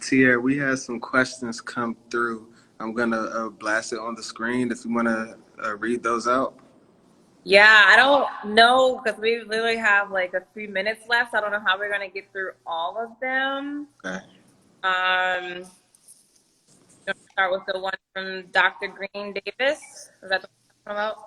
Tierra, we had some questions come through. I'm gonna blast it on the screen if you wanna read those out. Yeah, I don't know, because we literally have like a few minutes left. So I don't know how we're gonna get through all of them. Okay. Start with the one from Dr. Green Davis. Is that the one about?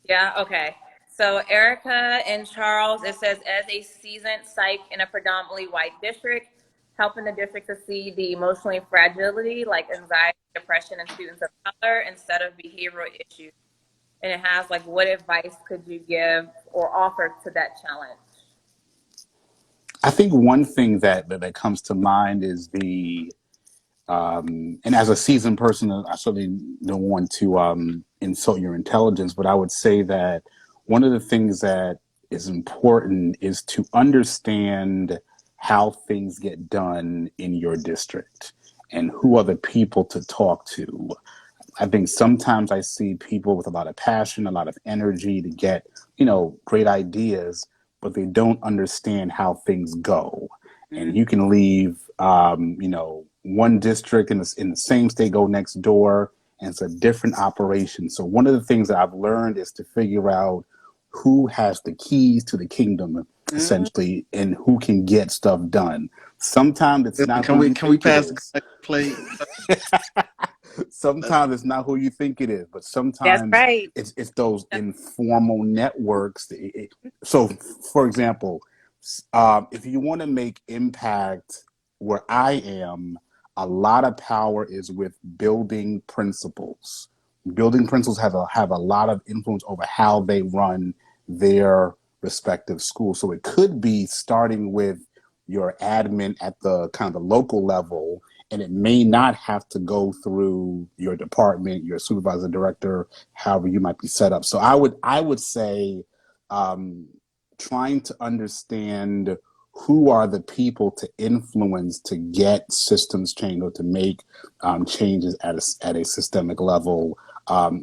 Yeah, okay. So Erica and Charles, it says, as a seasoned psych in a predominantly white district, helping the district to see the emotional fragility like anxiety, depression in students of color instead of behavioral issues. And it has like, what advice could you give or offer to that challenge? I think one thing that comes to mind is and as a seasoned person, I certainly don't want to insult your intelligence, but I would say that one of the things that is important is to understand how things get done in your district and who are the people to talk to. I think sometimes I see people with a lot of passion, a lot of energy to get, great ideas, but they don't understand how things go. And you can leave, one district in the same state, go next door, and it's a different operation. So one of the things that I've learned is to figure out who has the keys to the kingdom, essentially, and who can get stuff done. Sometimes it's not. Can we pass the plate? Sometimes it's not who you think it is, but sometimes That's right. it's those informal networks. So, for example, if you want to make impact where I am, a lot of power is with building principles. building principals have a lot of influence over how they run their respective schools. So it could be starting with your admin at the kind of the local level, and it may not have to go through your department, your supervisor, director, however you might be set up. So I would say um, trying to understand who are the people to influence to get systems change or to make changes at a systemic level.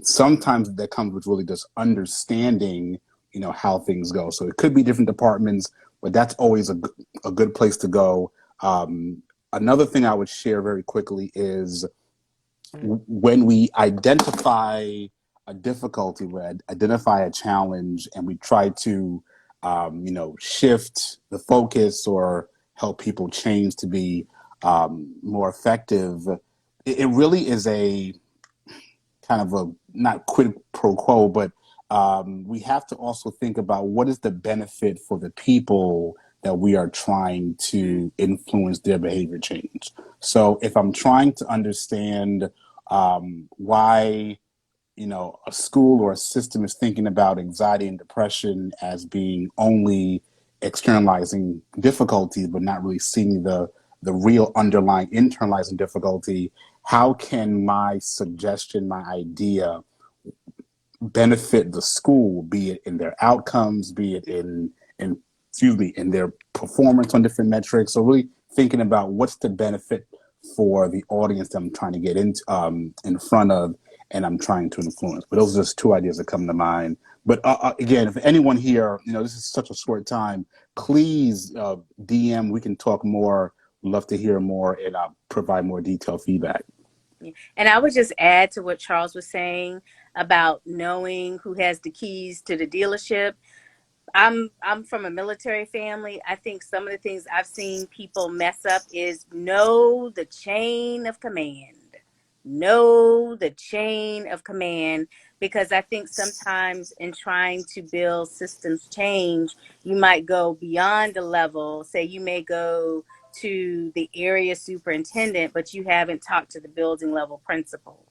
Sometimes that comes with really just understanding, how things go. So it could be different departments, but that's always a good place to go. Another thing I would share very quickly is when we identify a difficulty, we identify a challenge, and we try to, shift the focus or help people change to be more effective. It really is a kind of a not quid pro quo, but we have to also think about what is the benefit for the people that we are trying to influence their behavior change. So if I'm trying to understand why a school or a system is thinking about anxiety and depression as being only externalizing difficulties, but not really seeing the real underlying internalizing difficulty. How can my suggestion, my idea, benefit the school, be it in their outcomes, be it in in their performance on different metrics? So really thinking about what's the benefit for the audience that I'm trying to get in front of, and I'm trying to influence. But those are just two ideas that come to mind. But again, if anyone here, this is such a short time, please DM. We can talk more. We'd love to hear more and provide more detailed feedback. And I would just add to what Charles was saying about knowing who has the keys to the dealership. I'm from a military family. I think some of the things I've seen people mess up is know the chain of command. Know the chain of command, because I think sometimes in trying to build systems change, you might go beyond the level. Say you may go to the area superintendent, but you haven't talked to the building level principal.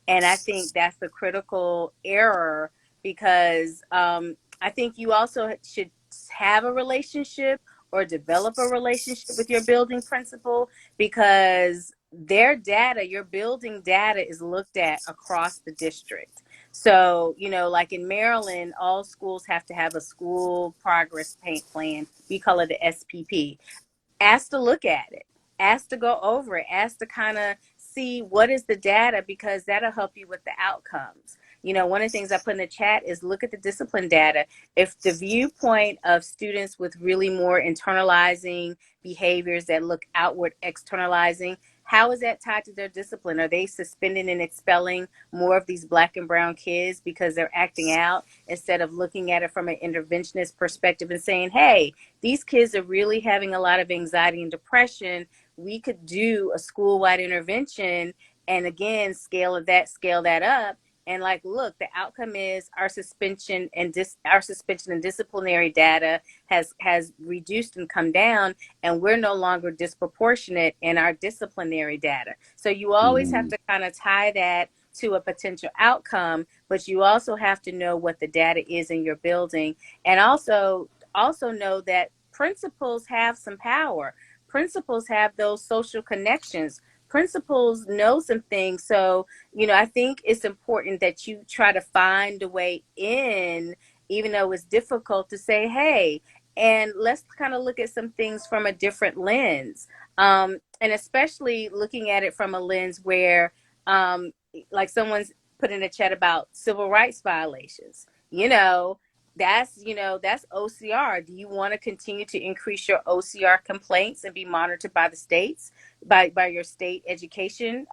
And I think that's the critical error, because I think you also should have a relationship or develop a relationship with your building principal, because their data, your building data, is looked at across the district. So, like in Maryland, all schools have to have a school progress paint plan. We call it the SPP. Ask to look at it, ask to go over it, ask to kind of see what is the data, because that'll help you with the outcomes. One of the things I put in the chat is look at the discipline data. If the viewpoint of students with really more internalizing behaviors that look outward externalizing, how is that tied to their discipline? Are they suspending and expelling more of these Black and brown kids because they're acting out, instead of looking at it from an interventionist perspective and saying, hey, these kids are really having a lot of anxiety and depression. We could do a school-wide intervention, and again, scale that up. And look, the outcome is our suspension and disciplinary data has reduced and come down, and we're no longer disproportionate in our disciplinary data. So you always have to kind of tie that to a potential outcome, but you also have to know what the data is in your building, and also know that principals have some power. Principals have those social connections. Principals know some things. So, I think it's important that you try to find a way in, even though it's difficult, to say, hey, and let's kind of look at some things from a different lens. And especially looking at it from a lens where, like someone's put in a chat about civil rights violations, that's OCR. Do you want to continue to increase your OCR complaints and be monitored by the states, by your state education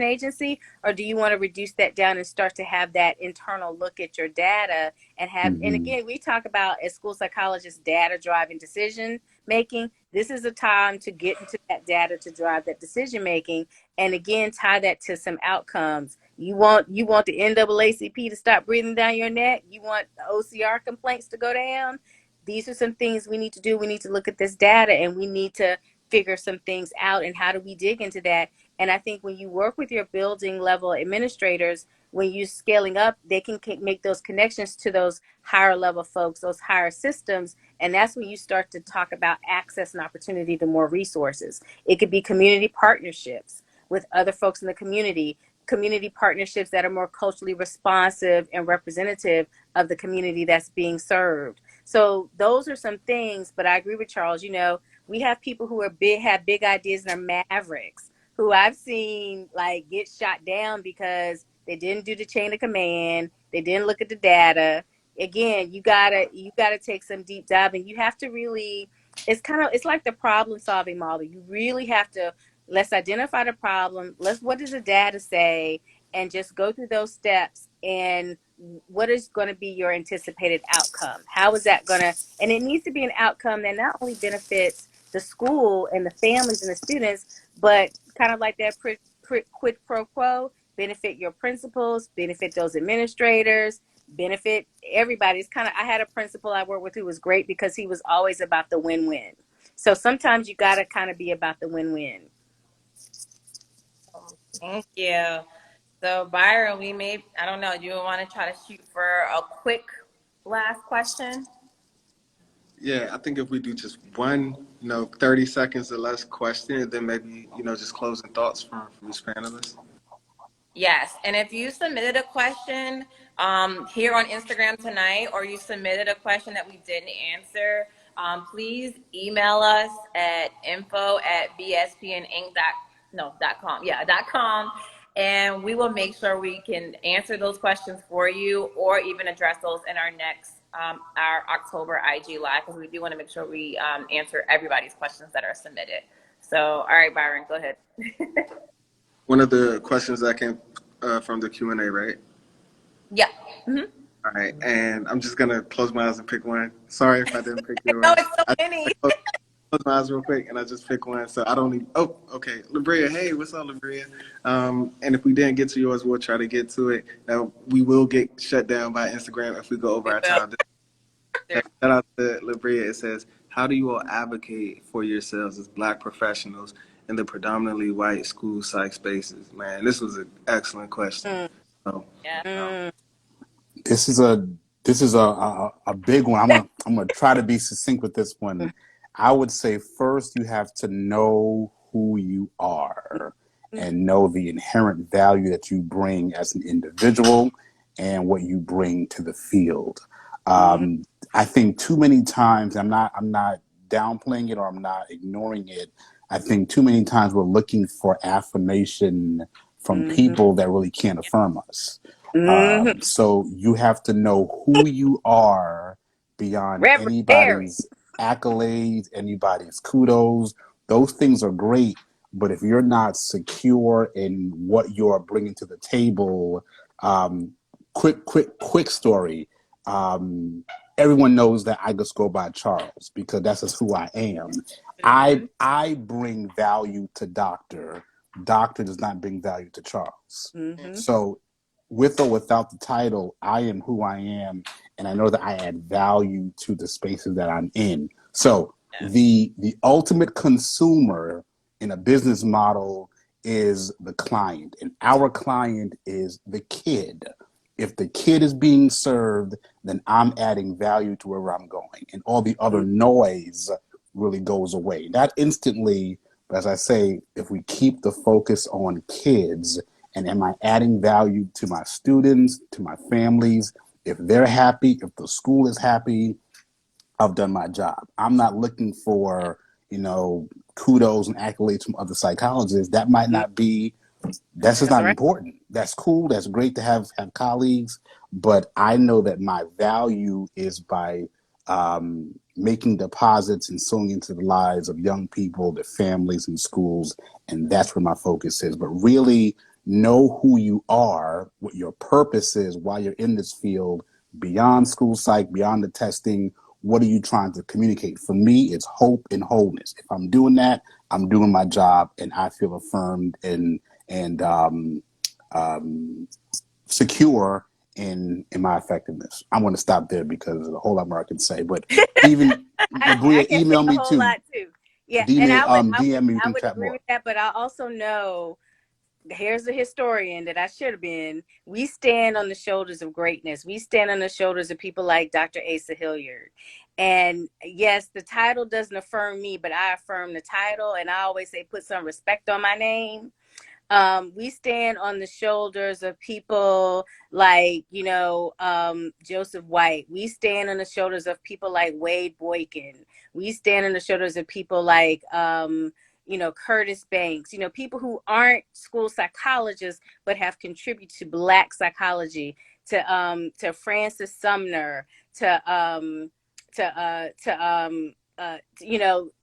agency, or do you want to reduce that down and start to have that internal look at your data and have? And again, we talk about, as school psychologists, data driving decision making. This is a time to get into that data to drive that decision making, and again, tie that to some outcomes. You want the NAACP to stop breathing down your neck? You want the OCR complaints to go down? These are some things we need to do. We need to look at this data, and we need to figure some things out. And how do we dig into that? And I think when you work with your building level administrators, when you're scaling up, they can make those connections to those higher level folks, those higher systems. And that's when you start to talk about access and opportunity to more resources. It could be community partnerships with other folks in the community partnerships that are more culturally responsive and representative of the community that's being served. So those are some things, but I agree with Charles. We have people who have big ideas and are mavericks, who I've seen like get shot down because they didn't do the chain of command, they didn't look at the data. Again, you gotta take some deep dive, and you have to really. It's like the problem solving model. You really have to, let's identify the problem. What does the data say, and just go through those steps. And what is going to be your anticipated outcome? How is that going to? And it needs to be an outcome that not only benefits the school and the families and the students, but kind of like that quid pro quo, benefit your principals, benefit those administrators, benefit everybody. It's kind of, I had a principal I worked with who was great because he was always about the win-win. So sometimes you got to kind of be about the win-win. Thank you. So Byron, I don't know, do you want to try to shoot for a quick last question? Yeah, I think if we do just one, 30 seconds or less question, and then maybe, just closing thoughts from each panelist. Yes, and if you submitted a question here on Instagram tonight, or you submitted a question that we didn't answer, please email us at info@bspninc.com, and we will make sure we can answer those questions for you, or even address those in our next our October IG Live, because we do want to make sure we answer everybody's questions that are submitted. So, all right, Byron, go ahead. One of the questions that came from the Q&A, right? Yeah. Mm-hmm. All right, and I'm just gonna close my eyes and pick one. Sorry if I didn't pick yours. No, it's so many. I close my eyes real quick, and I just pick one, so I don't even. Oh, okay, Labria. Hey, what's up, Labria? And if we didn't get to yours, we'll try to get to it. Now, we will get shut down by Instagram if we go over our time. Shout out to Labria. It says, "How do you all advocate for yourselves as Black professionals in the predominantly white school psych spaces?" Man, this was an excellent question. So, This is a big one. I'm gonna try to be succinct with this one. I would say first you have to know who you are and know the inherent value that you bring as an individual and what you bring to the field. I think too many times, I'm not downplaying it or I'm not ignoring it. I think too many times we're looking for affirmation from people that really can't affirm us. So you have to know who you are beyond anybody's accolades, anybody's kudos. Those things are great, but if you're not secure in what you're bringing to the table, quick story. Everyone knows that I just go by Charles because that's just who I am. I bring value to Doctor. Doctor does not bring value to Charles. So with or without the title, I am who I am, and I know that I add value to the spaces that I'm in. So the ultimate consumer in a business model is the client, and our client is the kid. If the kid is being served, then I'm adding value to wherever I'm going, and all the other noise really goes away. Not instantly, but as I say, if we keep the focus on kids, and am I adding value to my students, to my families? If they're happy, if the school is happy, I've done my job. I'm not looking for, kudos and accolades from other psychologists. That might not be, that's just not important. That's cool. That's great to have colleagues. But I know that my value is by making deposits and sowing into the lives of young people, their families and schools. And that's where my focus is. But really, know who you are, what your purpose is while you're in this field, beyond school psych, beyond the testing. What are you trying to communicate? For me, it's hope and wholeness. If I'm doing that, I'm doing my job, and I feel affirmed and secure in my effectiveness. I'm going to stop there because there's a whole lot more I can say. But even Bria, email me too. Yeah, DM and I would me. I would agree with that, but I also know here's a historian that I should have been. We stand on the shoulders of greatness. We stand on the shoulders of people like Dr. Asa Hilliard. And yes, the title doesn't affirm me, but I affirm the title. And I always say, put some respect on my name. We stand on the shoulders of people like, Joseph White. We stand on the shoulders of people like Wade Boykin. We stand on the shoulders of people like, Curtis Banks, people who aren't school psychologists, but have contributed to Black psychology, to Francis Sumner, to,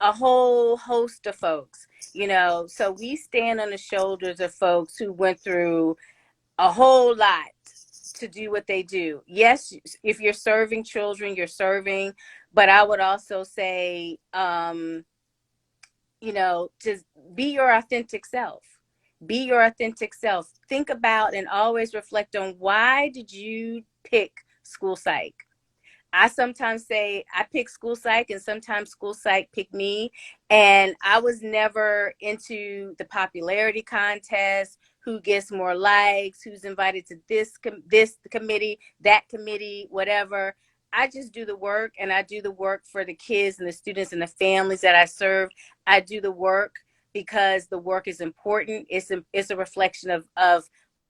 a whole host of folks. So we stand on the shoulders of folks who went through a whole lot to do what they do. Yes, if you're serving children, you're serving, but I would also say, to be your authentic self. Be your authentic self. Think about and always reflect on, why did you pick school psych? I sometimes say I pick school psych, and sometimes school psych pick me. And I was never into the popularity contest, who gets more likes, who's invited to this committee, that committee, whatever. I just do the work, and I do the work for the kids and the students and the families that I serve. I do the work because the work is important. It's a reflection of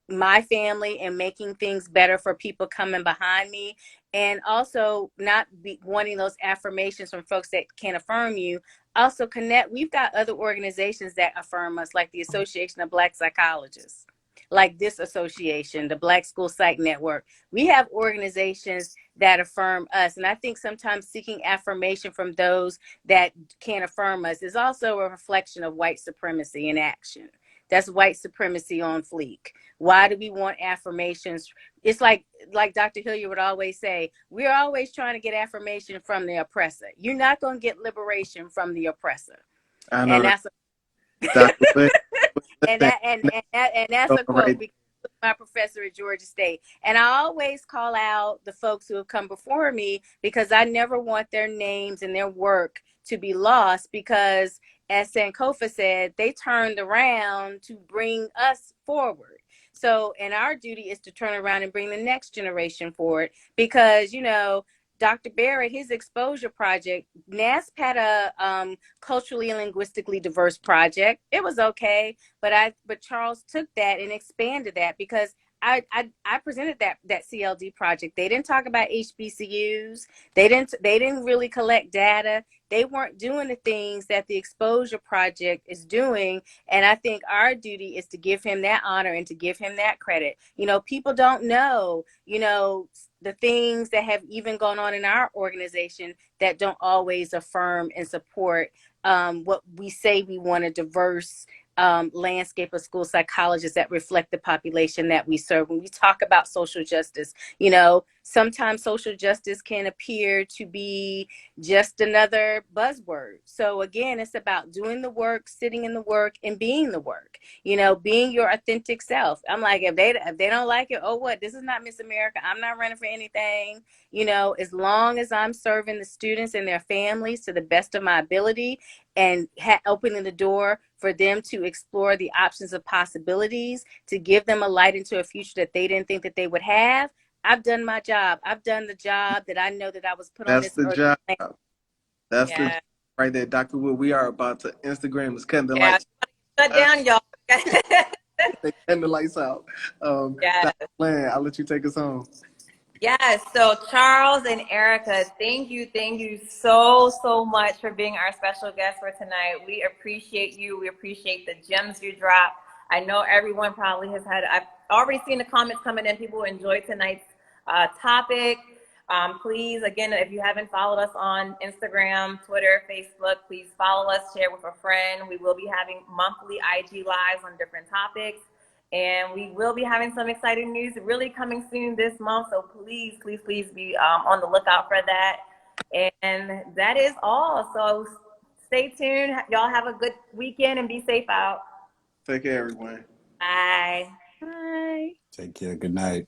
my family and making things better for people coming behind me, and also not be wanting those affirmations from folks that can't affirm you. Also connect. We've got other organizations that affirm us, like the Association of Black Psychologists, like this association, the Black School Psych Network. We have organizations that affirm us. And I think sometimes seeking affirmation from those that can't affirm us is also a reflection of white supremacy in action. That's white supremacy on fleek. Why do we want affirmations? It's like Dr. Hilliard would always say, we're always trying to get affirmation from the oppressor. You're not going to get liberation from the oppressor. I know And that. that's Dr. Lynn, and that's a quote, right. because my professor at Georgia State. And I always call out the folks who have come before me, because I never want their names and their work to be lost, because as Sankofa said, they turned around to bring us forward. So, and our duty is to turn around and bring the next generation forward, because, Dr. Barrett, his exposure project, NASP had a culturally and linguistically diverse project. It was okay, but Charles took that and expanded that, because I presented that CLD project. They didn't talk about HBCUs. They didn't really collect data. They weren't doing the things that the exposure project is doing. And I think our duty is to give him that honor and to give him that credit. People don't know, the things that have even gone on in our organization that don't always affirm and support what we say. We want a diverse landscape of school psychologists that reflect the population that we serve. When we talk about social justice, sometimes social justice can appear to be just another buzzword. So again, it's about doing the work, sitting in the work, and being the work. Being your authentic self. I'm like, if they don't like it, oh what? This is not Miss America. I'm not running for anything. As long as I'm serving the students and their families to the best of my ability, and opening the door for them to explore the options of possibilities, to give them a light into a future that they didn't think that they would have. I've done my job. I've done the job that I know that I was put on That's this the earth. job. That's the Yeah. job right there, Dr. Wood. We are about to, Instagram is cutting the Yeah. lights. Shut down, y'all. They cutting the lights out. Yes. Dr. Lynn, I'll let you take us home. Yes. So Charles and Erica, thank you so, so much for being our special guest for tonight. We appreciate you. We appreciate the gems you drop. I know everyone probably I've already seen the comments coming in. People enjoyed tonight's topic. Please, again, if you haven't followed us on Instagram, Twitter, Facebook, please follow us, share with a friend. We will be having monthly IG lives on different topics. And we will be having some exciting news really coming soon this month. So please, please, please be on the lookout for that. And that is all. So stay tuned. Y'all have a good weekend and be safe out. Take care, everyone. Bye. Bye. Take care. Good night.